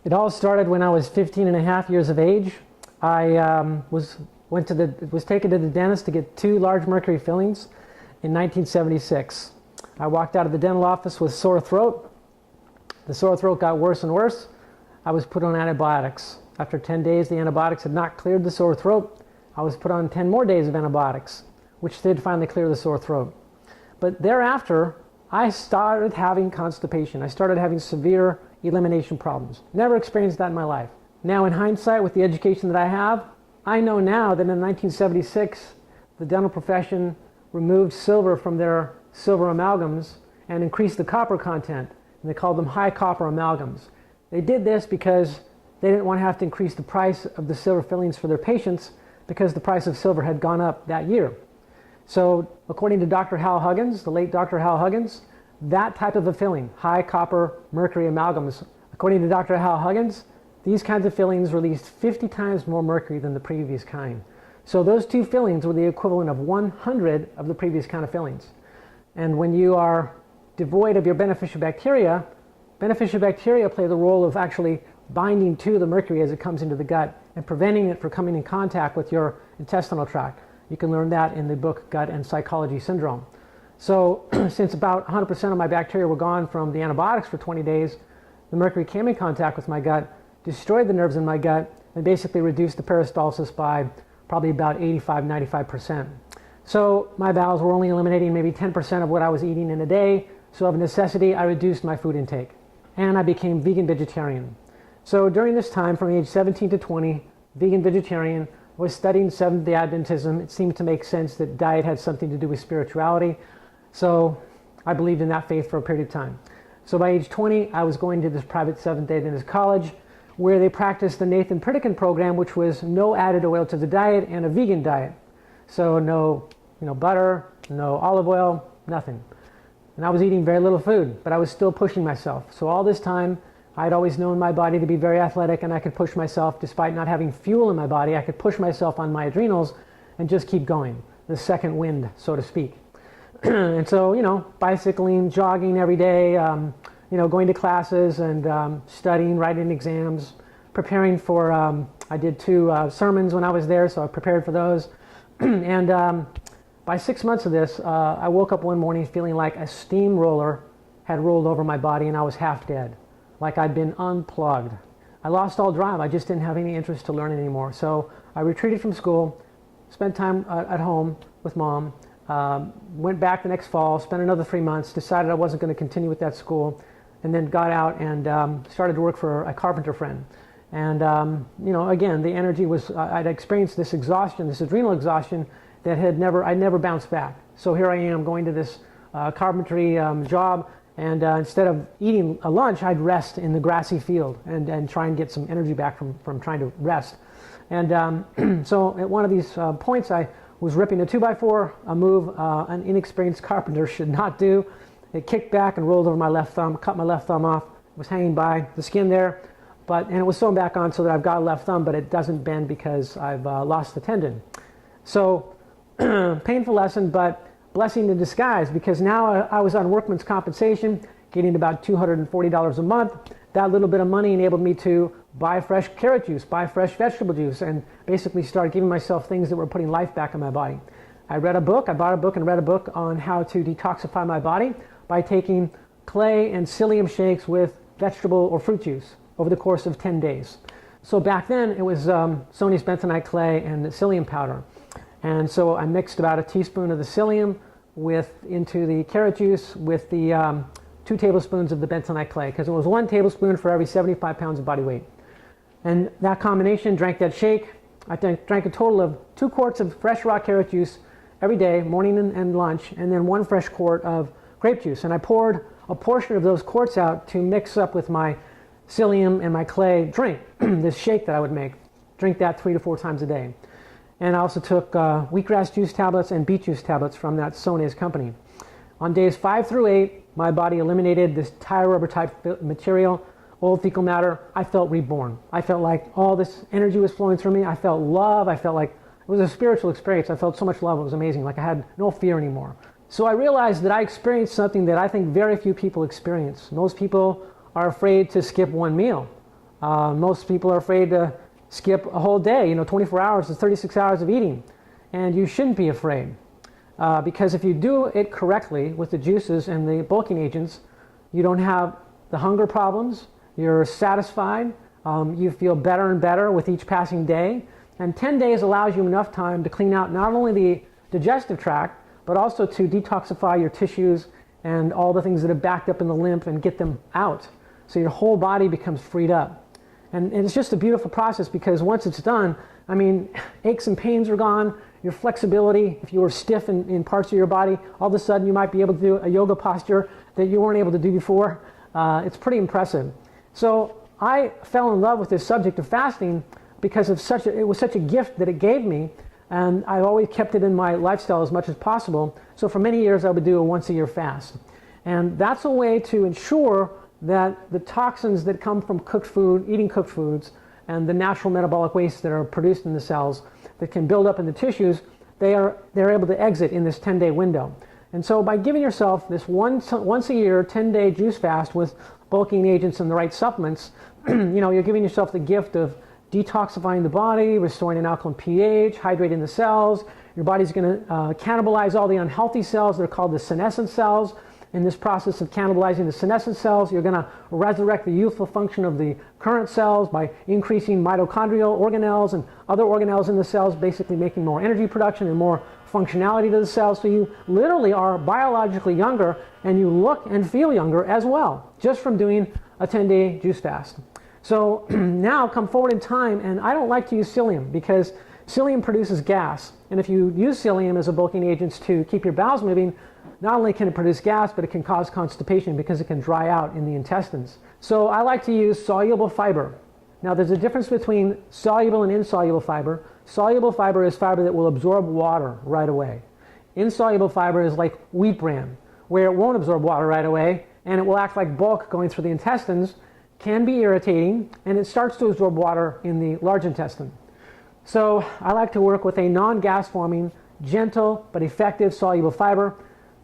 It all started when I was 15 and a half years of age. I was taken to the dentist to get 2 large mercury fillings in 1976. I walked out of the dental office with sore throat. The sore throat got worse and worse. I was put on antibiotics. After 10 days, the antibiotics had not cleared the sore throat. I was put on 10 more days of antibiotics, which did finally clear the sore throat. But thereafter, I started having constipation. I started having severe elimination problems. Never experienced that in my life. Now, in hindsight, with the education that I have, I know now that in 1976, the dental profession removed silver from their silver amalgams and increased the copper content, and they called them high copper amalgams. They did this because they didn't want to have to increase the price of the silver fillings for their patients because the price of silver had gone up that year. So, according to Dr. Hal Huggins, the late Dr. Hal Huggins, that type of a filling, high copper mercury amalgams, according to Dr. Hal Huggins, these kinds of fillings released 50 times more mercury than the previous kind. So those 2 fillings were the equivalent of 100 of the previous kind of fillings. And when you are devoid of your beneficial bacteria play the role of actually binding to the mercury as it comes into the gut and preventing it from coming in contact with your intestinal tract. You can learn that in the book Gut and Psychology Syndrome. So since about 100% of my bacteria were gone from the antibiotics for 20 days, the mercury came in contact with my gut, destroyed the nerves in my gut, and basically reduced the peristalsis by probably about 85-95%. So my bowels were only eliminating maybe 10% of what I was eating in a day, so of necessity I reduced my food intake. And I became vegan vegetarian. So during this time, from age 17 to 20, vegan vegetarian, was studying Seventh-day Adventism. It seemed to make sense that diet had something to do with spirituality. So I believed in that faith for a period of time. So by age 20, I was going to this private Seventh-day Adventist college where they practiced the Nathan Pritikin program, which was no added oil to the diet and a vegan diet. So no butter, no olive oil, nothing. And I was eating very little food, but I was still pushing myself. So all this time, I'd always known my body to be very athletic, and I could push myself despite not having fuel in my body. I could push myself on my adrenals and just keep going, the second wind, so to speak. And so, bicycling, jogging every day, going to classes and studying, writing exams, preparing for, I did 2 sermons when I was there, so I prepared for those. And by 6 months of this, I woke up one morning feeling like a steamroller had rolled over my body and I was half dead, like I'd been unplugged. I lost all drive. I just didn't have any interest to learn anymore. So I retreated from school, spent time at home with mom, went back the next fall, spent another 3 months, decided I wasn't going to continue with that school, and then got out and started to work for a carpenter friend. And, again, the energy was, I'd experienced this exhaustion, this adrenal exhaustion that I'd never bounced back. So here I am going to this carpentry job, and instead of eating a lunch, I'd rest in the grassy field and try and get some energy back from trying to rest. And so at one of these points, I was ripping a 2x4, a move an inexperienced carpenter should not do. It kicked back and rolled over my left thumb, cut my left thumb off. It was hanging by the skin there, and it was sewn back on so that I've got a left thumb, but it doesn't bend because I've lost the tendon. So painful lesson, but blessing in disguise, because now I was on workman's compensation, getting about $240 a month. That little bit of money enabled me to buy fresh carrot juice, buy fresh vegetable juice, and basically start giving myself things that were putting life back in my body. I bought a book and read a book on how to detoxify my body by taking clay and psyllium shakes with vegetable or fruit juice over the course of 10 days. So back then it was Sony's bentonite clay and the psyllium powder. And so I mixed about a teaspoon of the psyllium into the carrot juice with the 2 tablespoons of the bentonite clay, because it was 1 tablespoon for every 75 pounds of body weight. And that combination, drank that shake. I drank a total of 2 quarts of fresh raw carrot juice every day, morning and lunch, and then 1 fresh quart of grape juice. And I poured a portion of those quarts out to mix up with my psyllium and my clay drink, this shake that I would make. Drink that 3 to 4 times a day. And I also took wheatgrass juice tablets and beet juice tablets from that Sonez company. On days 5 through 8, my body eliminated this tire rubber type material, old fecal matter. I felt reborn. I felt like all this energy was flowing through me. I felt love. I felt like it was a spiritual experience. I felt so much love. It was amazing. Like I had no fear anymore. So I realized that I experienced something that I think very few people experience. Most people are afraid to skip one meal. Most people are afraid to skip a whole day. 24 hours is 36 hours of eating. And you shouldn't be afraid. Because if you do it correctly with the juices and the bulking agents, you don't have the hunger problems, you're satisfied, you feel better and better with each passing day. And 10 days allows you enough time to clean out not only the digestive tract, but also to detoxify your tissues and all the things that have backed up in the lymph and get them out. So your whole body becomes freed up. And it's just a beautiful process because once it's done, I mean, aches and pains are gone, your flexibility, if you were stiff in parts of your body, all of a sudden you might be able to do a yoga posture that you weren't able to do before. It's pretty impressive. So I fell in love with this subject of fasting because it was such a gift that it gave me, and I've always kept it in my lifestyle as much as possible. So for many years I would do a once-a-year fast. And that's a way to ensure that the toxins that come from cooked food, eating cooked foods, and the natural metabolic wastes that are produced in the cells that can build up in the tissues, they're able to exit in this 10-day window. And so by giving yourself this once a year 10-day juice fast with bulking agents and the right supplements, you're giving yourself the gift of detoxifying the body, restoring an alkaline pH, hydrating the cells. Your body's going to cannibalize all the unhealthy cells that are called the senescent cells. In this process of cannibalizing the senescent cells, you're going to resurrect the youthful function of the current cells by increasing mitochondrial organelles and other organelles in the cells, basically making more energy production and more functionality to the cells. So you literally are biologically younger, and you look and feel younger as well, just from doing a 10-day juice fast. So now come forward in time, and I don't like to use psyllium because psyllium produces gas. And if you use psyllium as a bulking agent to keep your bowels moving, not only can it produce gas, but it can cause constipation because it can dry out in the intestines. So I like to use soluble fiber. Now there's a difference between soluble and insoluble fiber. Soluble fiber is fiber that will absorb water right away. Insoluble fiber is like wheat bran, where it won't absorb water right away, and it will act like bulk going through the intestines, can be irritating, and it starts to absorb water in the large intestine. So I like to work with a non-gas forming, gentle, but effective soluble fiber.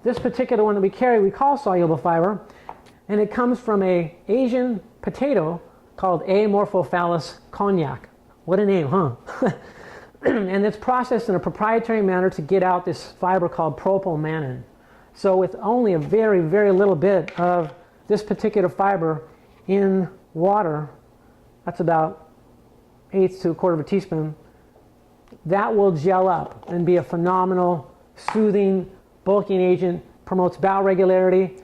This particular one that we carry, we call soluble fiber, and it comes from an Asian potato called Amorphophallus cognac. What a name, huh? And it's processed in a proprietary manner to get out this fiber called propylmannan. So with only a very, very little bit of this particular fiber in water, that's about 1/8 to 1/4 of a teaspoon, that will gel up and be a phenomenal, soothing, bulking agent, promotes bowel regularity,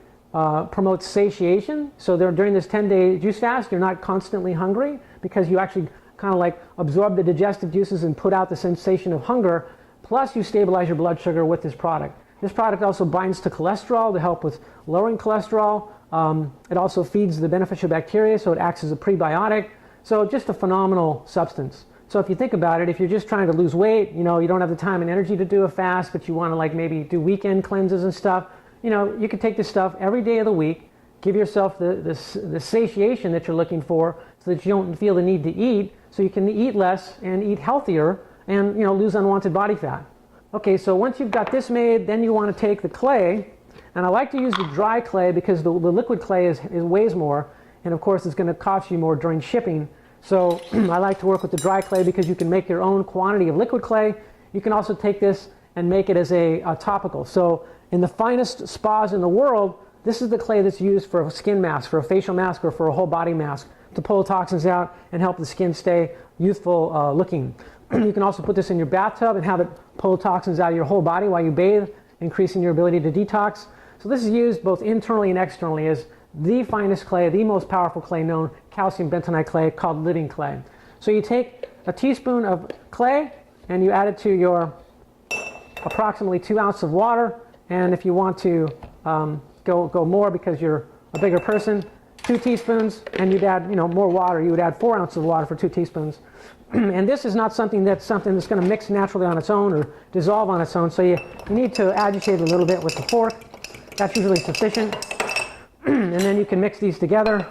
promotes satiation. So during this 10-day juice fast, you're not constantly hungry because you actually kind of like absorb the digestive juices and put out the sensation of hunger, plus you stabilize your blood sugar with this product. This product also binds to cholesterol to help with lowering cholesterol. It also feeds the beneficial bacteria, so it acts as a prebiotic. So just a phenomenal substance. So if you think about it, if you're just trying to lose weight, you don't have the time and energy to do a fast, but you want to like maybe do weekend cleanses and stuff, you can take this stuff every day of the week, give yourself the satiation that you're looking for so that you don't feel the need to eat, so you can eat less and eat healthier and lose unwanted body fat. Okay, so once you've got this made, then you want to take the clay, and I like to use the dry clay because the liquid clay weighs more, and of course it's going to cost you more during shipping. So I like to work with the dry clay because you can make your own quantity of liquid clay. You can also take this and make it as a topical. So in the finest spas in the world, this is the clay that's used for a skin mask, for a facial mask, or for a whole body mask to pull toxins out and help the skin stay youthful looking. You can also put this in your bathtub and have it pull toxins out of your whole body while you bathe, increasing your ability to detox. So this is used both internally and externally as the finest clay, the most powerful clay known, calcium bentonite clay, called living clay. So you take a teaspoon of clay and you add it to your approximately 2 ounces of water, and if you want to go more because you're a bigger person, 2 teaspoons, and you'd add more water. You would add 4 ounces of water for 2 teaspoons. And this is not something that's going to mix naturally on its own or dissolve on its own, so you need to agitate a little bit with the fork. That's usually sufficient. And then you can mix these together,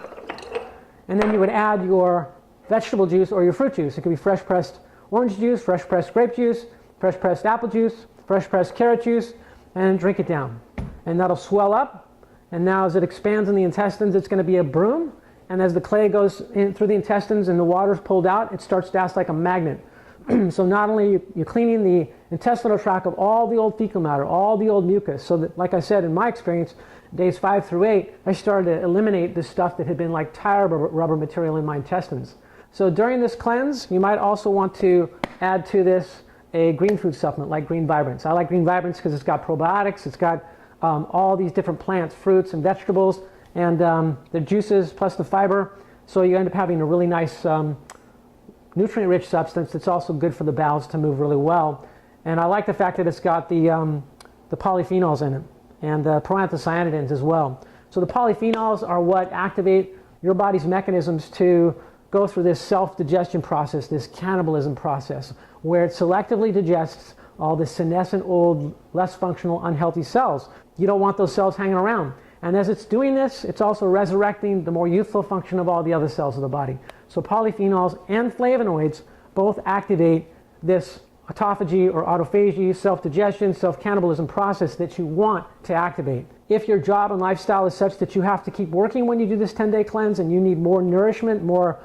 and then you would add your vegetable juice or your fruit juice. It could be fresh pressed orange juice, fresh pressed grape juice, fresh pressed apple juice, fresh pressed carrot juice, and drink it down. And that'll swell up, and now as it expands in the intestines, it's going to be a broom, and as the clay goes in through the intestines and the water is pulled out, it starts to act like a magnet. So not only you're cleaning the intestinal tract of all the old fecal matter, all the old mucus, so that, like I said, in my experience, days 5 through 8, I started to eliminate the stuff that had been like tire rubber material in my intestines. So during this cleanse, you might also want to add to this a green food supplement like Green Vibrance. I like Green Vibrance because it's got probiotics, it's got all these different plants, fruits, and vegetables, and the juices plus the fiber. So you end up having a really nice nutrient-rich substance that's also good for the bowels to move really well. And I like the fact that it's got the polyphenols in it and the proanthocyanidins as well. So the polyphenols are what activate your body's mechanisms to go through this self-digestion process, this cannibalism process, where it selectively digests all the senescent, old, less functional, unhealthy cells. You don't want those cells hanging around. And as it's doing this, it's also resurrecting the more youthful function of all the other cells of the body. So polyphenols and flavonoids both activate this autophagy or autophagy, self-digestion, self-cannibalism process that you want to activate. If your job and lifestyle is such that you have to keep working when you do this 10-day cleanse and you need more nourishment, more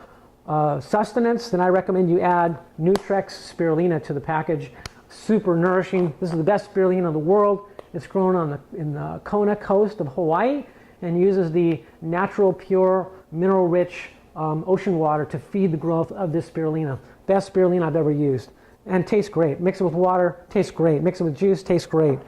sustenance, then I recommend you add Nutrex spirulina to the package. Super nourishing. This is the best spirulina in the world. It's grown in the Kona coast of Hawaii and uses the natural, pure, mineral-rich ocean water to feed the growth of this spirulina. Best spirulina I've ever used. And tastes great. Mix it with water, tastes great. Mix it with juice, tastes great.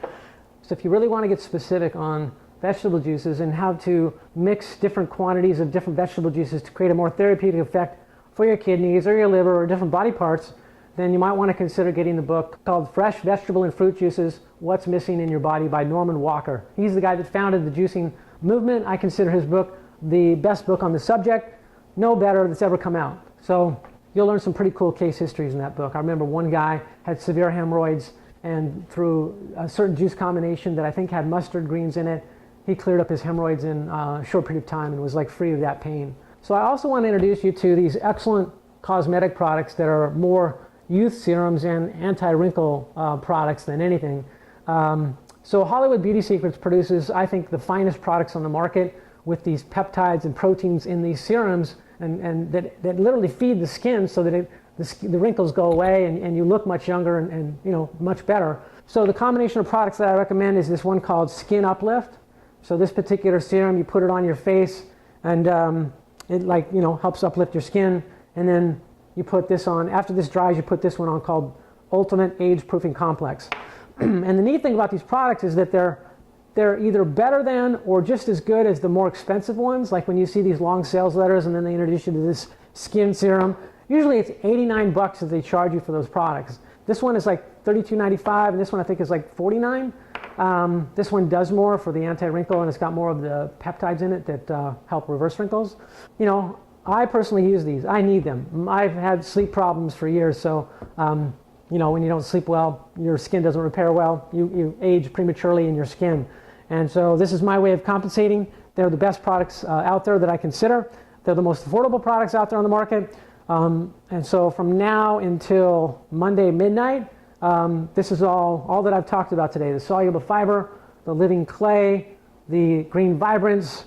So if you really want to get specific on vegetable juices and how to mix different quantities of different vegetable juices to create a more therapeutic effect for your kidneys or your liver or different body parts, then you might want to consider getting the book called Fresh Vegetable and Fruit Juices, What's Missing in Your Body by Norman Walker. He's the guy that founded the juicing movement. I consider his book the best book on the subject, no better that's ever come out. So you'll learn some pretty cool case histories in that book. I remember one guy had severe hemorrhoids, and through a certain juice combination that I think had mustard greens in it, he cleared up his hemorrhoids in a short period of time and was like free of that pain. So I also want to introduce you to these excellent cosmetic products that are more youth serums and anti-wrinkle products than anything. So Hollywood Beauty Secrets produces, I think, the finest products on the market with these peptides and proteins in these serums and that literally feed the skin so that the wrinkles go away and you look much younger and you know, much better. So the combination of products that I recommend is this one called Skin Uplift. So this particular serum, you put it on your face and it helps uplift your skin, and then you put this on. After this dries, you put this one on called Ultimate Age Proofing Complex. And the neat thing about these products is that they're either better than or just as good as the more expensive ones. Like when you see these long sales letters and then they introduce you to this skin serum, usually it's $89 that they charge you for those products. This one is like $32.95, and this one I think is like $49. This one does more for the anti-wrinkle, and it's got more of the peptides in it that help reverse wrinkles. You know, I personally use these. I need them. I've had sleep problems for years, so you know, when you don't sleep well, your skin doesn't repair well. You age prematurely in your skin. And so this is my way of compensating. They're the best products out there that I consider. They're the most affordable products out there on the market. And so from now until Monday midnight, this is all that I've talked about today. The soluble fiber, the living clay, the Green Vibrance,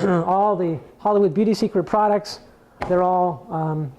all the Hollywood Beauty Secret products. They're all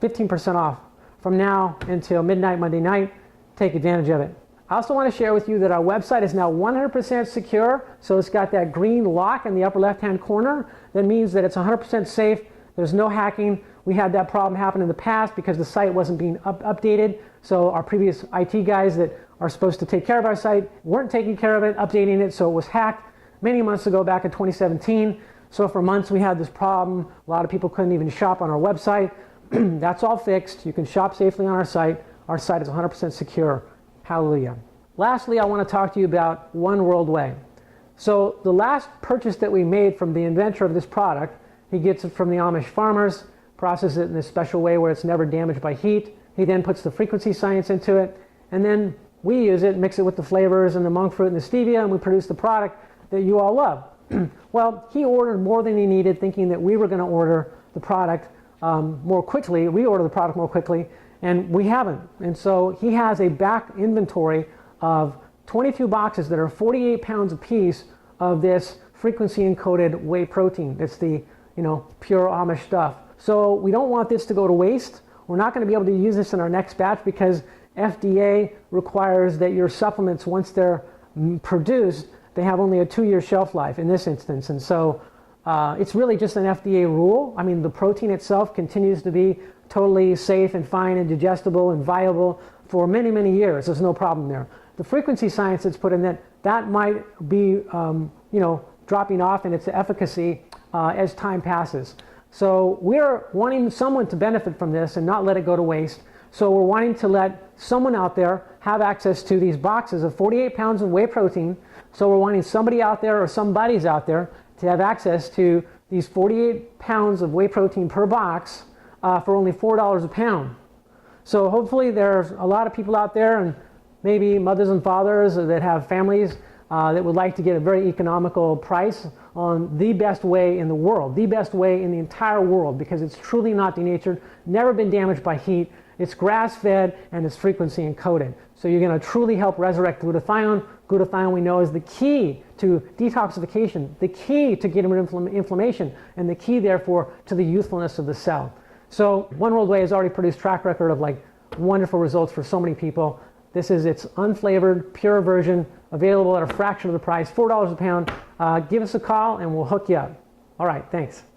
15% off from now until midnight Monday night. Take advantage of it. I also want to share with you that our website is now 100% secure. So it's got that green lock in the upper left-hand corner. That means that it's 100% safe. There's no hacking. We had that problem happen in the past because the site wasn't being updated. So our previous IT guys that are supposed to take care of our site weren't taking care of it, updating it, so it was hacked many months ago back in 2017. So for months we had this problem. A lot of people couldn't even shop on our website. That's all fixed. You can shop safely on our site. Our site is 100% secure. Hallelujah. Lastly, I want to talk to you about One World Way. So the last purchase that we made from the inventor of this product, he gets it from the Amish farmers, processes it in this special way where it's never damaged by heat. He then puts the frequency science into it, and then we use it, mix it with the flavors and the monk fruit and the stevia, and we produce the product that you all love. Well, he ordered more than he needed, thinking that we were going to order the product more quickly, reorder the product more quickly, and we haven't. And so he has a back inventory of 22 boxes that are 48 pounds apiece of this frequency encoded whey protein. It's the pure Amish stuff. So we don't want this to go to waste. We're not going to be able to use this in our next batch because FDA requires that your supplements, once they're produced, they have only a 2-year shelf life in this instance. And so it's really just an FDA rule. I mean, the protein itself continues to be totally safe and fine and digestible and viable for many, many years. There's no problem there. The frequency science that's put in that might be, dropping off in its efficacy as time passes. So we're wanting someone to benefit from this and not let it go to waste. So we're wanting to let someone out there have access to these boxes of 48 pounds of whey protein. So we're wanting somebody out there or some buddies out there to have access to these 48 pounds of whey protein per box for only $4 a pound. So hopefully there's a lot of people out there, and maybe mothers and fathers that have families that would like to get a very economical price on the best whey in the world, the best whey in the entire world, because it's truly not denatured, never been damaged by heat, it's grass-fed, and it's frequency encoded. So you're going to truly help resurrect glutathione. Glutathione, we know, is the key to detoxification, the key to getting rid of inflammation, and the key, therefore, to the youthfulness of the cell. So One World Whey has already produced track record of wonderful results for so many people. This is its unflavored, pure version, available at a fraction of the price, $4 a pound. Give us a call and we'll hook you up. All right, thanks.